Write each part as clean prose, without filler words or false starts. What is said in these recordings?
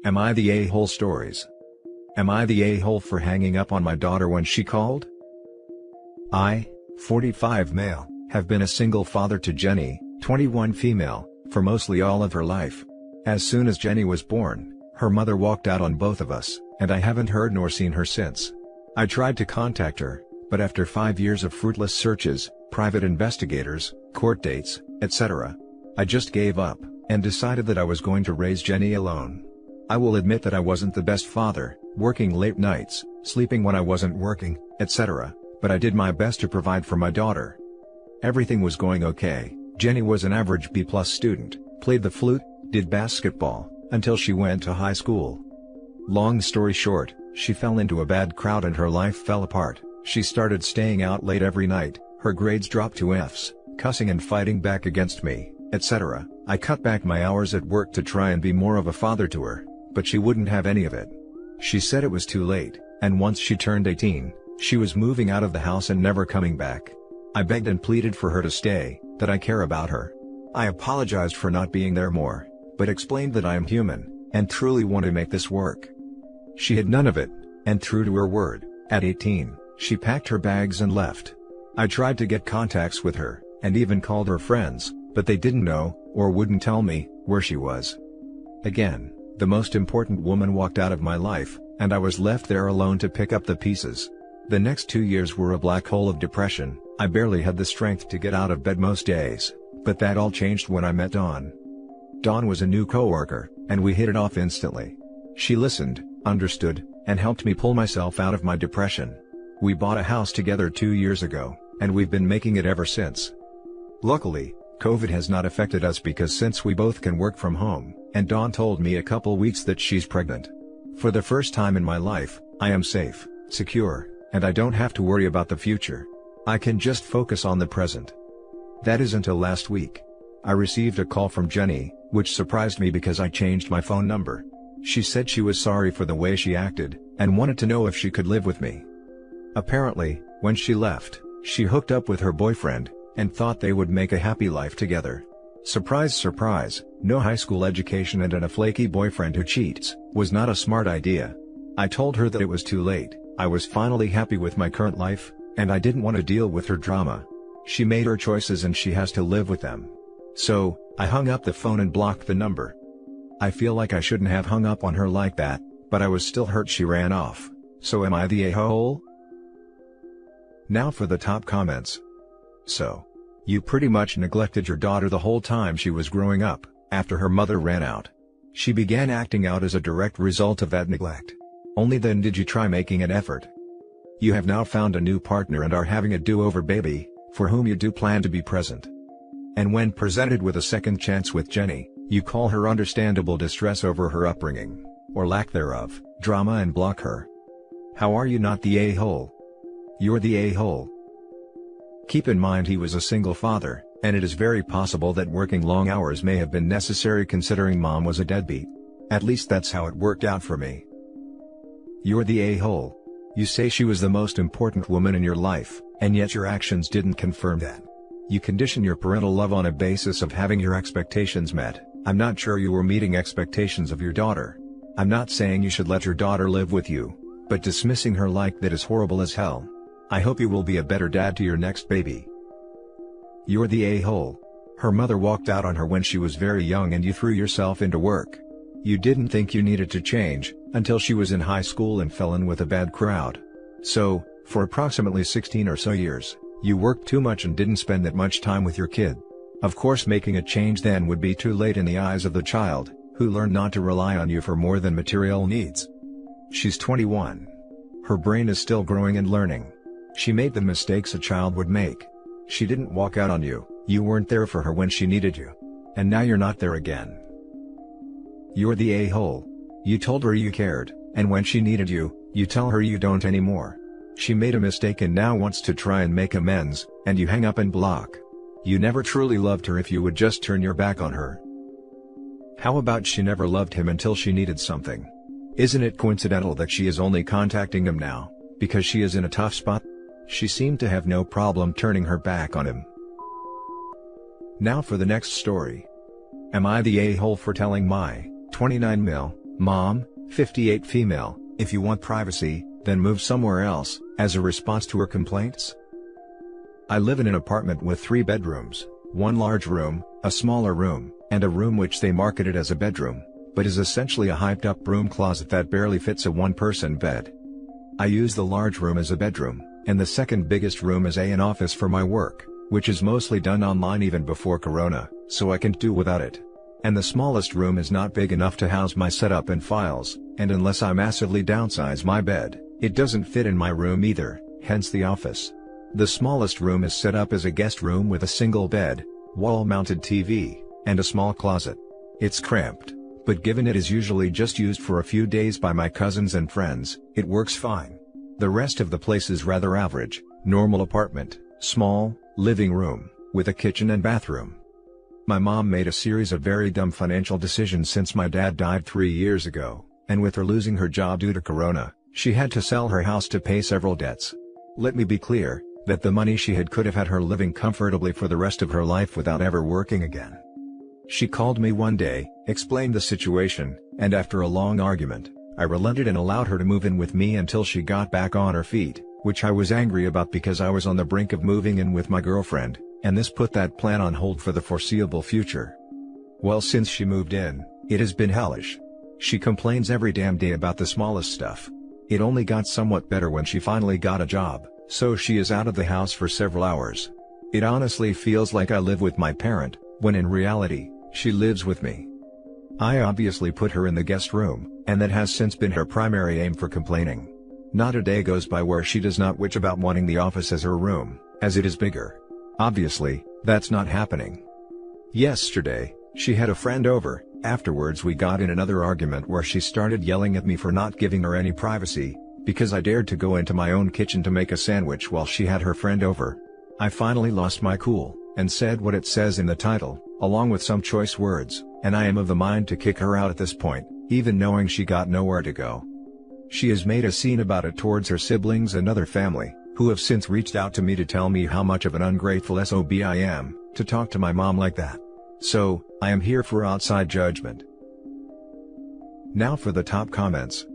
Am I the a-hole stories? Am I the a-hole for hanging up on my daughter when she called? I, 45 male, have been a single father to Jenny, 21 female, for mostly all of her life. As soon as Jenny was born, her mother walked out on both of us, and I haven't heard nor seen her since. I tried to contact her, but after 5 years of fruitless searches, private investigators, court dates, etc., I just gave up, and decided that I was going to raise Jenny alone. I will admit that I wasn't the best father, working late nights, sleeping when I wasn't working, etc., but I did my best to provide for my daughter. Everything was going okay. Jenny was an average B+ student, played the flute, did basketball, until she went to high school. Long story short, she fell into a bad crowd and her life fell apart. She started staying out late every night, her grades dropped to F's, cussing and fighting back against me, etc. I cut back my hours at work to try and be more of a father to her, but she wouldn't have any of it. She said it was too late, and once she turned 18, she was moving out of the house and never coming back. I begged and pleaded for her to stay, that I care about her. I apologized for not being there more, but explained that I am human, and truly want to make this work. She had none of it, and true to her word, at 18, she packed her bags and left. I tried to get contacts with her, and even called her friends, but they didn't know, or wouldn't tell me, where she was. Again, the most important woman walked out of my life, and I was left there alone to pick up the pieces. The next 2 years were a black hole of depression. I barely had the strength to get out of bed most days, but that all changed when I met Dawn. Dawn was a new coworker, and we hit it off instantly. She listened, understood, and helped me pull myself out of my depression. We bought a house together 2 years ago, and we've been making it ever since. Luckily, COVID has not affected us because since we both can work from home, and Dawn told me a couple weeks that she's pregnant. For the first time in my life, I am safe, secure, and I don't have to worry about the future. I can just focus on the present. That is until last week. I received a call from Jenny, which surprised me because I changed my phone number. She said she was sorry for the way she acted, and wanted to know if she could live with me. Apparently, when she left, she hooked up with her boyfriend, and thought they would make a happy life together. Surprise surprise, no high school education and a flaky boyfriend who cheats, was not a smart idea. I told her that it was too late, I was finally happy with my current life, and I didn't want to deal with her drama. She made her choices and she has to live with them. So, I hung up the phone and blocked the number. I feel like I shouldn't have hung up on her like that, but I was still hurt she ran off. So am I the a-hole? Now for the top comments. So, you pretty much neglected your daughter the whole time she was growing up, after her mother ran out. She began acting out as a direct result of that neglect. Only then did you try making an effort. You have now found a new partner and are having a do-over baby, for whom you do plan to be present. And when presented with a second chance with Jenny, you call her understandable distress over her upbringing, or lack thereof, drama and block her. How are you not the a-hole? You're the a-hole. Keep in mind he was a single father, and it is very possible that working long hours may have been necessary considering mom was a deadbeat. At least that's how it worked out for me. You're the a-hole. You say she was the most important woman in your life, and yet your actions didn't confirm that. You condition your parental love on a basis of having your expectations met. I'm not sure you were meeting expectations of your daughter. I'm not saying you should let your daughter live with you, but dismissing her like that is horrible as hell. I hope you will be a better dad to your next baby. You're the a-hole. Her mother walked out on her when she was very young and you threw yourself into work. You didn't think you needed to change, until she was in high school and fell in with a bad crowd. So, for approximately 16 or so years, you worked too much and didn't spend that much time with your kid. Of course making a change then would be too late in the eyes of the child, who learned not to rely on you for more than material needs. She's 21. Her brain is still growing and learning. She made the mistakes a child would make. She didn't walk out on you, you weren't there for her when she needed you. And now you're not there again. You're the a-hole. You told her you cared, and when she needed you, you tell her you don't anymore. She made a mistake and now wants to try and make amends, and you hang up and block. You never truly loved her if you would just turn your back on her. How about she never loved him until she needed something? Isn't it coincidental that she is only contacting him now, because she is in a tough spot? She seemed to have no problem turning her back on him. Now for the next story. Am I the a-hole for telling my 29 mil Mom, 58 female, if you want privacy, then move somewhere else, as a response to her complaints. I live in an apartment with 3 bedrooms, 1 large room, a smaller room, and a room which they marketed as a bedroom, but is essentially a hyped-up broom closet that barely fits a one-person bed. I use the large room as a bedroom, and the second biggest room as an office for my work, which is mostly done online even before Corona, so I can do without it. And the smallest room is not big enough to house my setup and files, and unless I massively downsize my bed, it doesn't fit in my room either, hence the office. The smallest room is set up as a guest room with a single bed, wall-mounted TV, and a small closet. It's cramped, but given it is usually just used for a few days by my cousins and friends, it works fine. The rest of the place is rather average, normal apartment, small, living room, with a kitchen and bathroom. My mom made a series of very dumb financial decisions since my dad died 3 years ago, and with her losing her job due to Corona, she had to sell her house to pay several debts. Let me be clear, that the money she had could have had her living comfortably for the rest of her life without ever working again. She called me one day, explained the situation, and after a long argument, I relented and allowed her to move in with me until she got back on her feet, which I was angry about because I was on the brink of moving in with my girlfriend, and this put that plan on hold for the foreseeable future. Well, since she moved in, it has been hellish. She complains every damn day about the smallest stuff. It only got somewhat better when she finally got a job, so she is out of the house for several hours. It honestly feels like I live with my parent, when in reality, she lives with me. I obviously put her in the guest room, and that has since been her primary aim for complaining. Not a day goes by where she does not witch about wanting the office as her room, as it is bigger. Obviously, that's not happening. Yesterday, she had a friend over. Afterwards we got in another argument where she started yelling at me for not giving her any privacy, because I dared to go into my own kitchen to make a sandwich while she had her friend over. I finally lost my cool, and said what it says in the title, along with some choice words, and I am of the mind to kick her out at this point, even knowing she got nowhere to go. She has made a scene about it towards her siblings and other family, who have since reached out to me to tell me how much of an ungrateful SOB I am, to talk to my mom like that. So, I am here for outside judgment. Now for the top comments.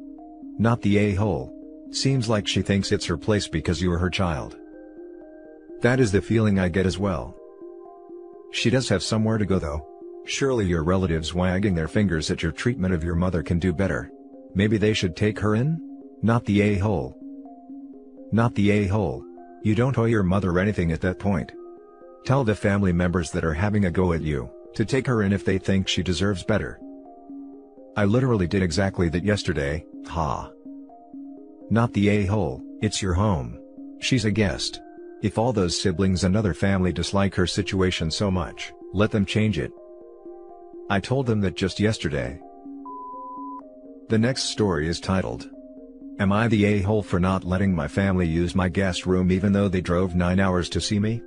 Not the a-hole. Seems like she thinks it's her place because you are her child. That is the feeling I get as well. She does have somewhere to go though. Surely your relatives wagging their fingers at your treatment of your mother can do better. Maybe they should take her in? Not the a-hole. Not the a-hole. You don't owe your mother anything at that point. Tell the family members that are having a go at you, to take her in if they think she deserves better. I literally did exactly that yesterday, ha. Not the a-hole, it's your home. She's a guest. If all those siblings and other family dislike her situation so much, let them change it. I told them that just yesterday. The next story is titled, Am I the a-hole for not letting my family use my guest room even though they drove 9 hours to see me?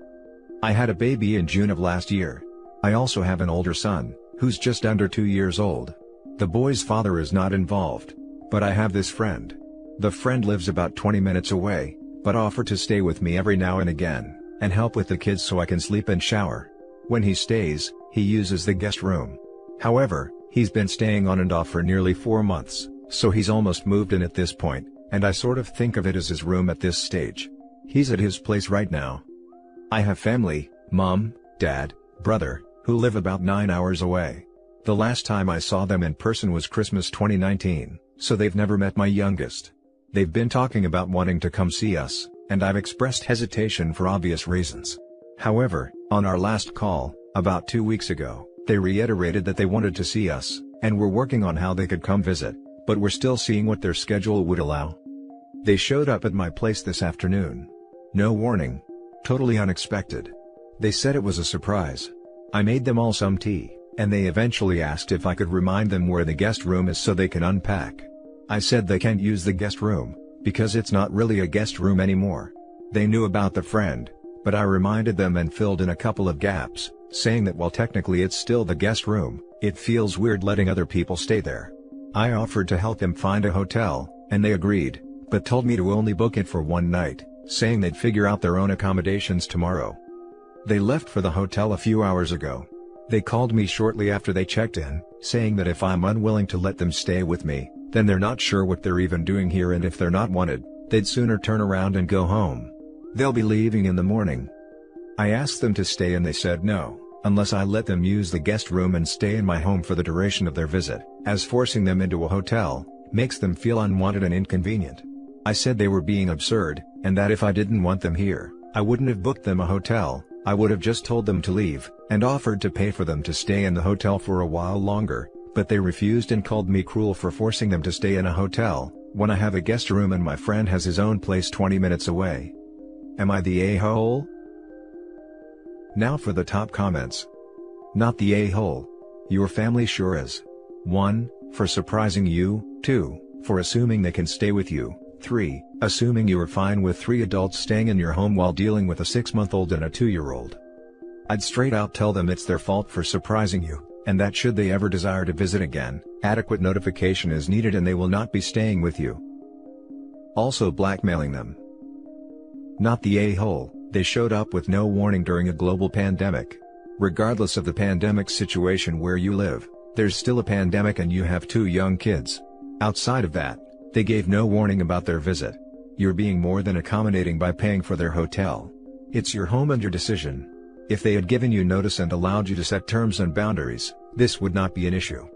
I had a baby in June of last year. I also have an older son, who's just under 2 years old. The boy's father is not involved, but I have this friend. The friend lives about 20 minutes away, but offered to stay with me every now and again, and help with the kids so I can sleep and shower. When he stays, he uses the guest room. However, he's been staying on and off for nearly 4 months, so he's almost moved in at this point, and I sort of think of it as his room at this stage. He's at his place right now. I have family, mom, dad, brother, who live about 9 hours away. The last time I saw them in person was Christmas 2019, so they've never met my youngest. They've been talking about wanting to come see us, and I've expressed hesitation for obvious reasons. However, on our last call, about 2 weeks ago, they reiterated that they wanted to see us, and were working on how they could come visit, but were still seeing what their schedule would allow. They showed up at my place this afternoon. No warning. Totally unexpected. They said it was a surprise. I made them all some tea, and they eventually asked if I could remind them where the guest room is so they can unpack. I said they can't use the guest room, because it's not really a guest room anymore. They knew about the friend, but I reminded them and filled in a couple of gaps, saying that while technically it's still the guest room, it feels weird letting other people stay there. I offered to help them find a hotel, and they agreed, but told me to only book it for one night, saying they'd figure out their own accommodations tomorrow. They left for the hotel a few hours ago. They called me shortly after they checked in, saying that if I'm unwilling to let them stay with me, then they're not sure what they're even doing here, and if they're not wanted, they'd sooner turn around and go home. They'll be leaving in the morning. I asked them to stay and they said no, unless I let them use the guest room and stay in my home for the duration of their visit, as forcing them into a hotel makes them feel unwanted and inconvenient. I said they were being absurd, and that if I didn't want them here, I wouldn't have booked them a hotel, I would have just told them to leave, and offered to pay for them to stay in the hotel for a while longer, but they refused and called me cruel for forcing them to stay in a hotel, when I have a guest room and my friend has his own place 20 minutes away. Am I the a-hole? Now for the top comments. Not the a-hole. Your family sure is. 1. For surprising you. 2. For assuming they can stay with you. 3. Assuming you are fine with 3 adults staying in your home while dealing with a 6-month-old and a 2-year-old. I'd straight out tell them it's their fault for surprising you, and that should they ever desire to visit again, adequate notification is needed and they will not be staying with you. Also blackmailing them. Not the a-hole. They showed up with no warning during a global pandemic. Regardless of the pandemic situation where you live, there's still a pandemic and you have 2 young kids. Outside of that, they gave no warning about their visit. You're being more than accommodating by paying for their hotel. It's your home and your decision. If they had given you notice and allowed you to set terms and boundaries, this would not be an issue.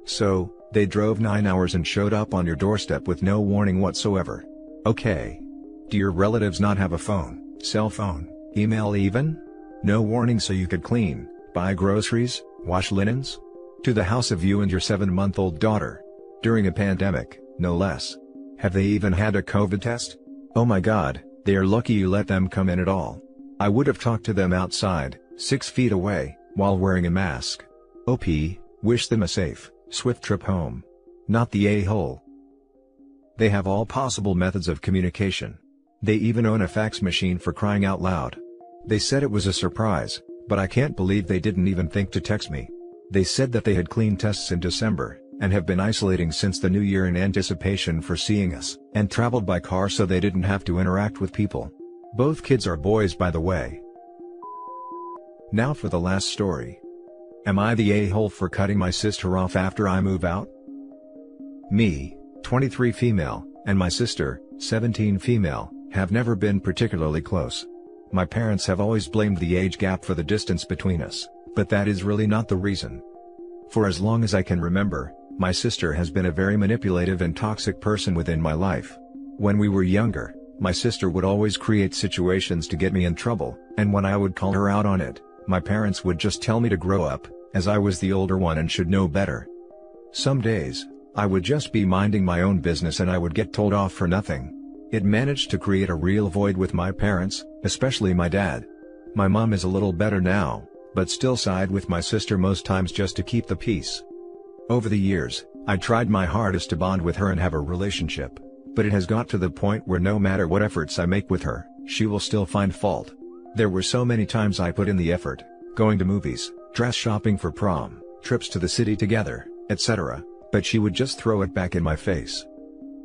So, they drove 9 hours and showed up on your doorstep with no warning whatsoever. Okay. Do your relatives not have a phone, cell phone, email even? No warning so you could clean, buy groceries, wash linens? To the house of you and your 7-month-old daughter. During a pandemic, no less. Have they even had a COVID test? Oh my God, they are lucky you let them come in at all. I would have talked to them outside, 6 feet away, while wearing a mask. OP, wish them a safe, swift trip home. Not the a-hole. They have all possible methods of communication. They even own a fax machine for crying out loud. They said it was a surprise, but I can't believe they didn't even think to text me. They said that they had clean tests in December, and have been isolating since the new year in anticipation for seeing us, and traveled by car so they didn't have to interact with people. Both kids are boys, by the way. Now for the last story. Am I the a-hole for cutting my sister off after I move out? Me, 23 female, and my sister, 17 female, have never been particularly close. My parents have always blamed the age gap for the distance between us, but that is really not the reason. For as long as I can remember, my sister has been a very manipulative and toxic person within my life. When we were younger, my sister would always create situations to get me in trouble, and when I would call her out on it, my parents would just tell me to grow up, as I was the older one and should know better. Some days, I would just be minding my own business and I would get told off for nothing. It managed to create a real void with my parents, especially my dad. My mom is a little better now, but still side with my sister most times just to keep the peace. Over the years, I tried my hardest to bond with her and have a relationship, but it has got to the point where no matter what efforts I make with her, she will still find fault. There were so many times I put in the effort, going to movies, dress shopping for prom, trips to the city together, etc., but she would just throw it back in my face.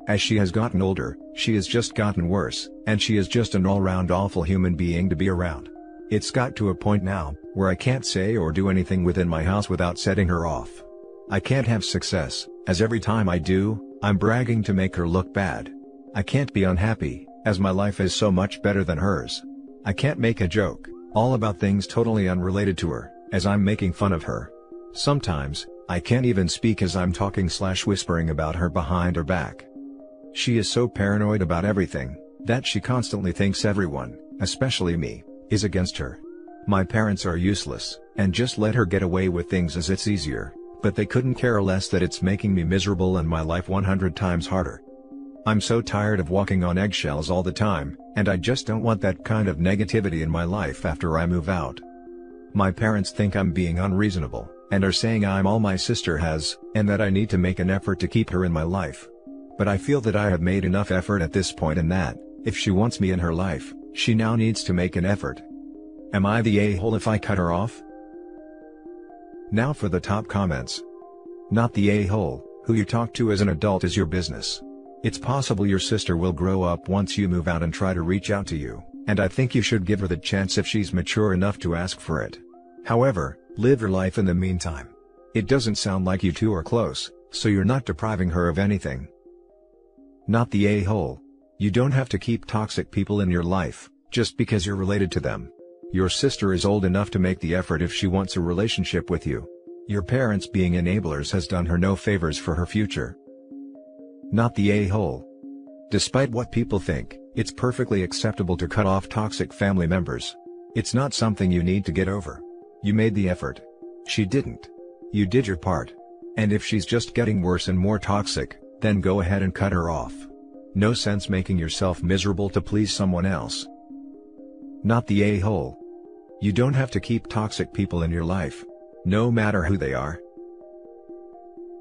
As she has gotten older, she has just gotten worse, and she is just an all-round awful human being to be around. It's got to a point now, where I can't say or do anything within my house without setting her off. I can't have success, as every time I do, I'm bragging to make her look bad. I can't be unhappy, as my life is so much better than hers. I can't make a joke, all about things totally unrelated to her, as I'm making fun of her. Sometimes, I can't even speak as I'm talking/whispering about her behind her back. She is so paranoid about everything, that she constantly thinks everyone, especially me, is against her. My parents are useless, and just let her get away with things as it's easier, but they couldn't care less that it's making me miserable and my life 100 times harder. I'm so tired of walking on eggshells all the time, and I just don't want that kind of negativity in my life after I move out. My parents think I'm being unreasonable, and are saying I'm all my sister has, and that I need to make an effort to keep her in my life. But I feel that I have made enough effort at this point and that, if she wants me in her life, she now needs to make an effort. Am I the a-hole if I cut her off? Now for the top comments. Not the a-hole, who you talk to as an adult is your business. It's possible your sister will grow up once you move out and try to reach out to you, and I think you should give her the chance if she's mature enough to ask for it. However, Live your life in the meantime. It doesn't sound like you two are close, so you're not depriving her of anything. Not the a-hole. You don't have to keep toxic people in your life, just because you're related to them. Your sister is old enough to make the effort if she wants a relationship with you. Your parents being enablers has done her no favors for her future. Not the a-hole. Despite what people think, it's perfectly acceptable to cut off toxic family members. It's not something you need to get over. You made the effort. She didn't. You did your part. And if she's just getting worse and more toxic, then go ahead and cut her off. No sense making yourself miserable to please someone else. Not the a-hole. You don't have to keep toxic people in your life, no matter who they are.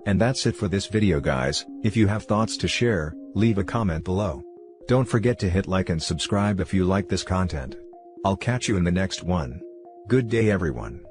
And that's it for this video, guys. If you have thoughts to share, leave a comment below. Don't forget to hit like and subscribe if you like this content. I'll catch you in the next one. Good day, everyone.